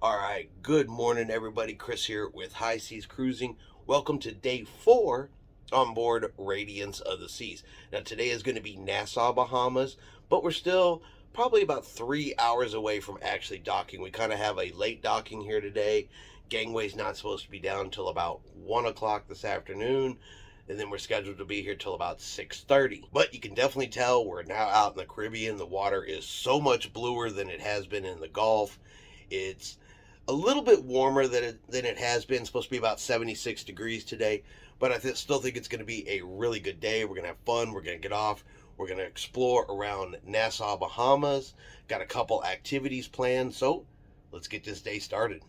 All right, good morning, everybody. Chris here with High Seas Cruising. Welcome to day 4 on board Radiance of the Seas. Now, today is going to be Nassau, Bahamas, but we're still probably about 3 hours away from actually docking. We kind of have a late docking here today. Gangway's not supposed to be down until about 1 o'clock this afternoon, and then we're scheduled to be here till about 6:30. But you can definitely tell we're now out in the Caribbean. The water is so much bluer than it has been in the Gulf. It's a little bit warmer than it has been. It's supposed to be about 76 degrees today, but I still think it's going to be a really good day. We're going to have fun. We're going to get off. We're going to explore around Nassau, Bahamas. Got a couple activities planned, so let's get this day started.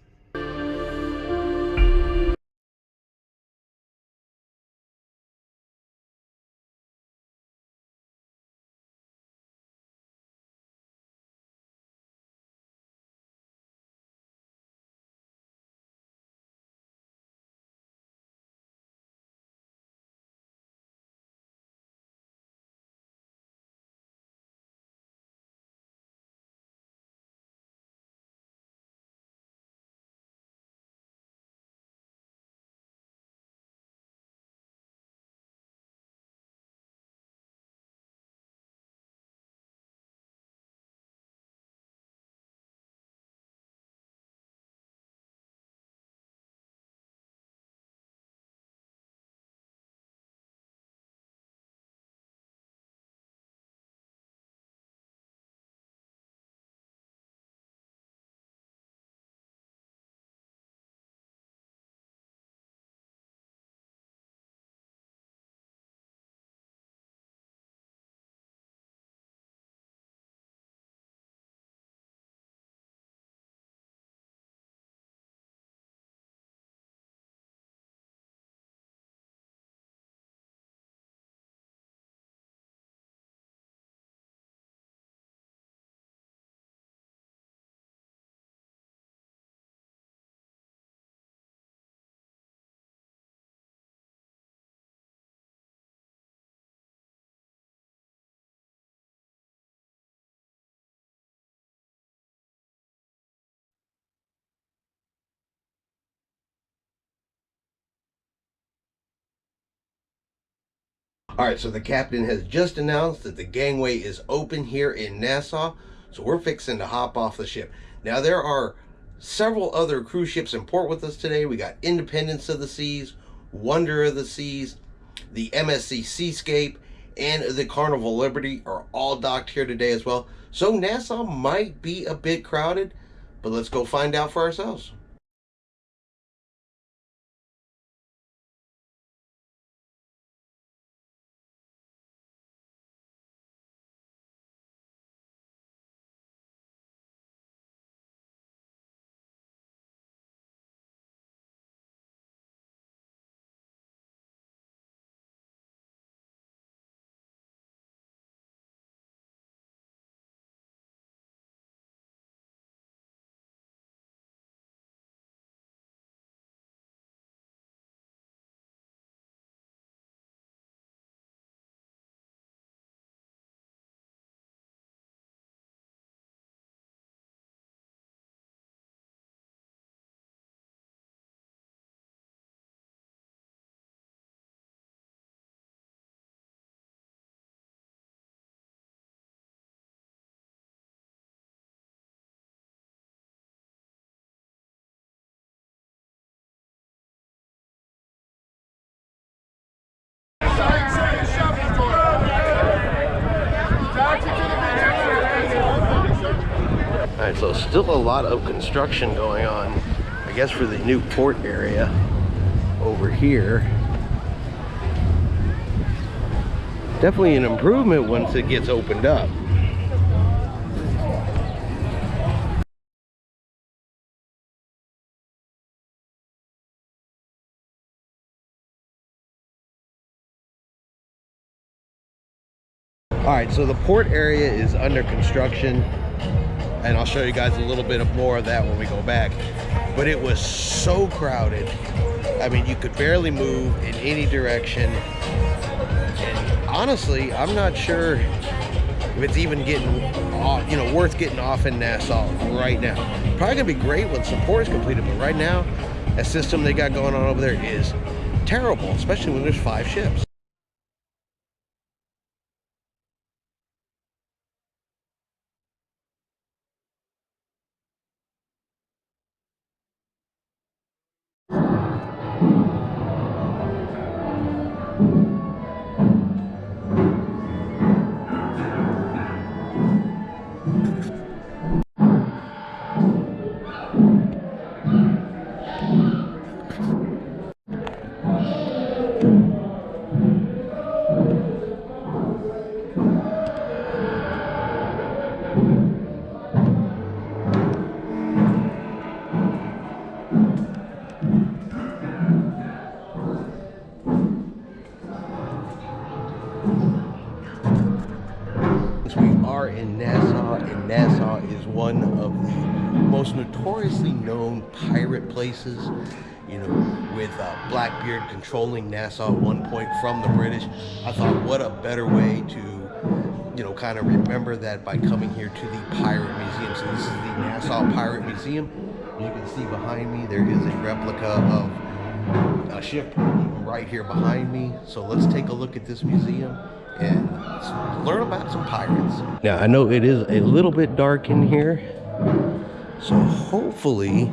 All right, so the captain has just announced that the gangway is open here in Nassau, so we're fixing to hop off the ship. Now, there are several other cruise ships in port with us today. We got Independence of the Seas, Wonder of the Seas, the MSC Seascape, and the Carnival Liberty are all docked here today as well. So Nassau might be a bit crowded, but let's go find out for ourselves. All right, so still a lot of construction going on, I guess, for the new port area over here. Definitely an improvement once it gets opened up. All right, so the port area is under construction, and I'll show you guys a little bit more of that when we go back. But it was so crowded. I mean, you could barely move in any direction. And honestly, I'm not sure if it's even getting off, you know, worth getting off in Nassau right now. Probably gonna be great when support is completed, but right now, that system they got going on over there is terrible, especially when there's 5 ships. We are in Nassau, and Nassau is one of the most notoriously known pirate places, you know, with Blackbeard controlling Nassau at one point from the British. I thought, what a better way to, you know, kind of remember that by coming here to the Pirate Museum. So this is the Nassau Pirate Museum. You can see behind me there is a replica of a ship right here behind me. So let's take a look at this museum and learn about some pirates. Now, I know it is a little bit dark in here, so hopefully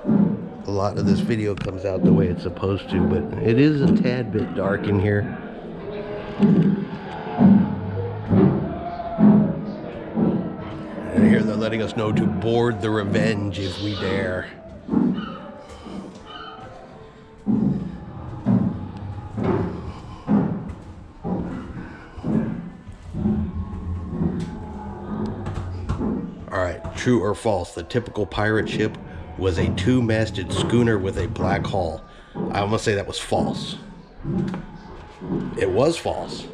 a lot of this video comes out the way it's supposed to, but it is a tad bit dark in here. And here they're letting us know to board the Revenge if we dare. Alright, true or false? The typical pirate ship was a 2-masted schooner with a black hull. I must say that was false. It was false.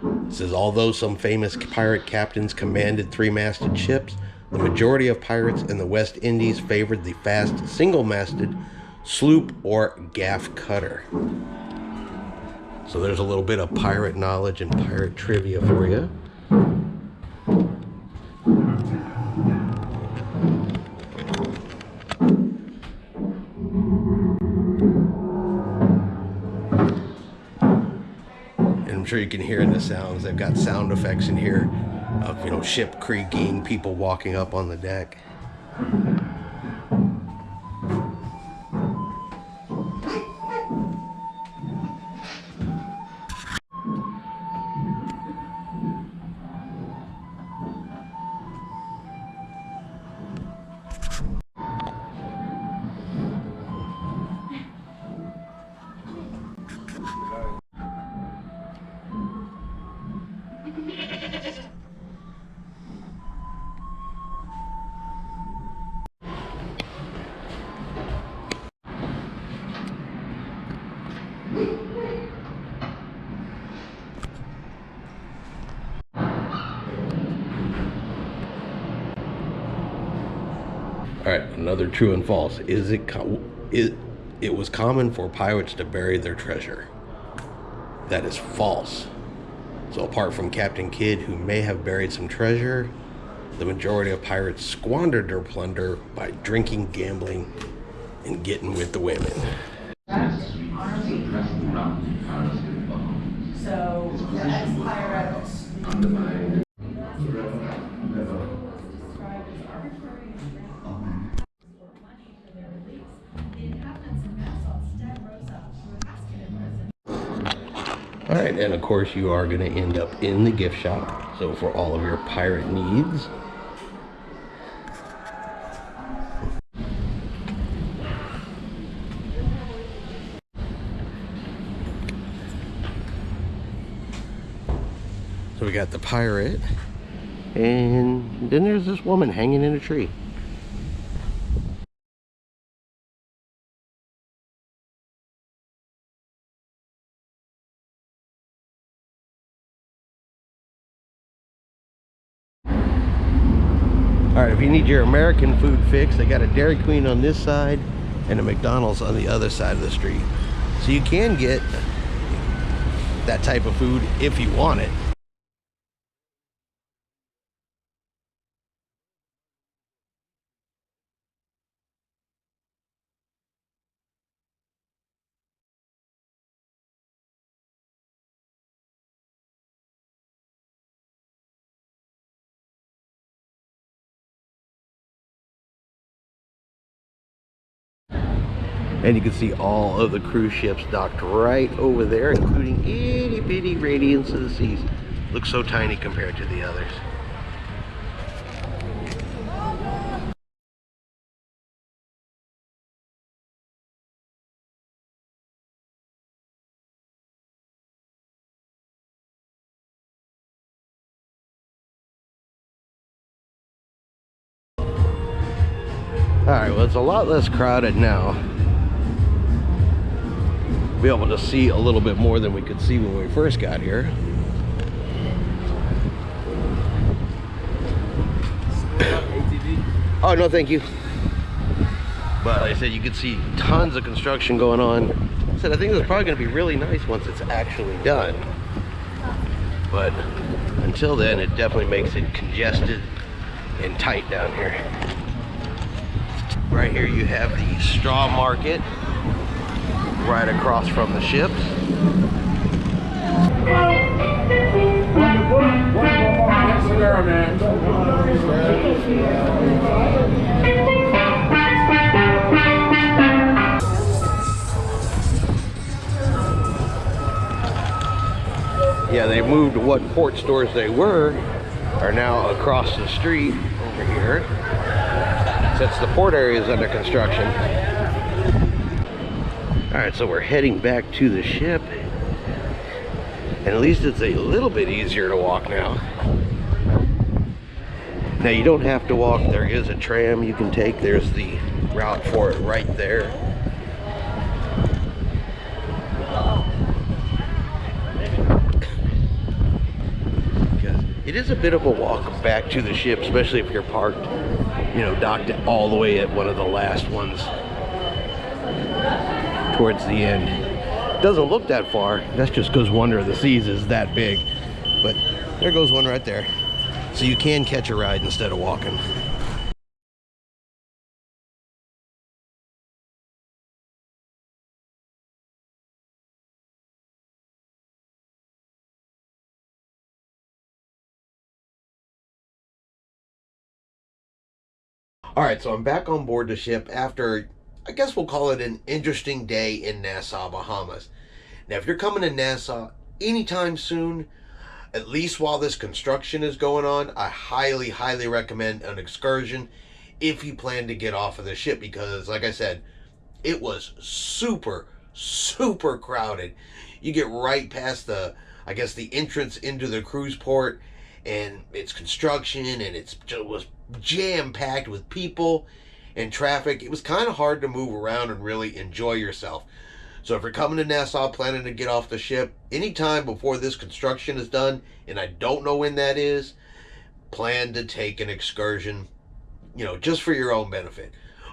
It says, although some famous pirate captains commanded 3-masted ships, the majority of pirates in the West Indies favored the fast single-masted sloop or gaff cutter. So there's a little bit of pirate knowledge and pirate trivia for you. I'm sure you can hear in the sounds. They've got sound effects in here of, you know, ship creaking, people walking up on the deck. All right, another true and false. It was common for pirates to bury their treasure. That is false. So apart from Captain Kidd, who may have buried some treasure, the majority of pirates squandered their plunder by drinking, gambling, and getting with the women. So the ex-pirates All right, and of course you are going to end up in the gift shop. So for all of your pirate needs. So we got the pirate, and then there's this woman hanging in a tree. All right, if you need your American food fix, they got a Dairy Queen on this side and a McDonald's on the other side of the street. So you can get that type of food if you want it. And you can see all of the cruise ships docked right over there, including itty bitty Radiance of the Seas. Looks so tiny compared to the others. Alright, well, it's a lot less crowded now. Be able to see a little bit more than we could see when we first got here. Oh, no, thank you. But like I said, you can see tons of construction going on. I said, I think it's probably going to be really nice once it's actually done. But until then, it definitely makes it congested and tight down here. Right here you have the straw market right across from the ships. Yeah, they moved what port stores they were, are now across the street over here, since the port area is under construction. Alright, so we're heading back to the ship, and at least it's a little bit easier to walk now. Now you don't have to walk, there is a tram you can take, there's the route for it right there. It is a bit of a walk back to the ship, especially if you're parked, you know, docked all the way at one of the last ones towards the end. It doesn't look that far. That's just because Wonder of the Seas is that big. But there goes one right there. So you can catch a ride instead of walking. All right, so I'm back on board the ship after, I guess we'll call it an interesting day in Nassau, Bahamas. Now, if you're coming to Nassau anytime soon, at least while this construction is going on, I highly, highly recommend an excursion if you plan to get off of the ship, because, like I said, it was super, super crowded. You get right past the, I guess, the entrance into the cruise port, and it's construction, and it was jam-packed with people and traffic. It was kind of hard to move around and really enjoy yourself. So if you're coming to Nassau planning to get off the ship anytime before this construction is done, and I don't know when that is, plan to take an excursion, you know, just for your own benefit.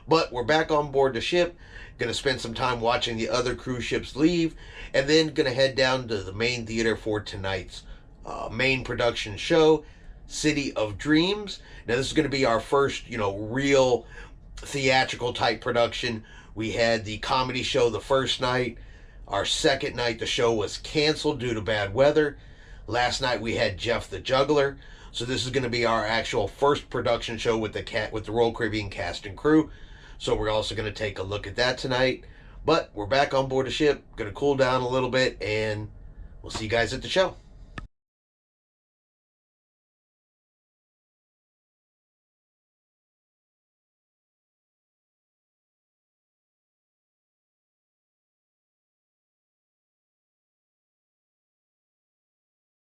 But we're back on board the ship, gonna spend some time watching the other cruise ships leave, and then gonna head down to the main theater for tonight's main production show, City of Dreams. Now this is going to be our first, you know, real theatrical type production. We had the comedy show the first night. Our second night the show was canceled due to bad weather. Last night we had Jeff the Juggler. So this is going to be our actual first production show with the Royal Caribbean cast and crew. So we're also going to take a look at that tonight. But we're back on board the ship, going to cool down a little bit, and we'll see you guys at the show.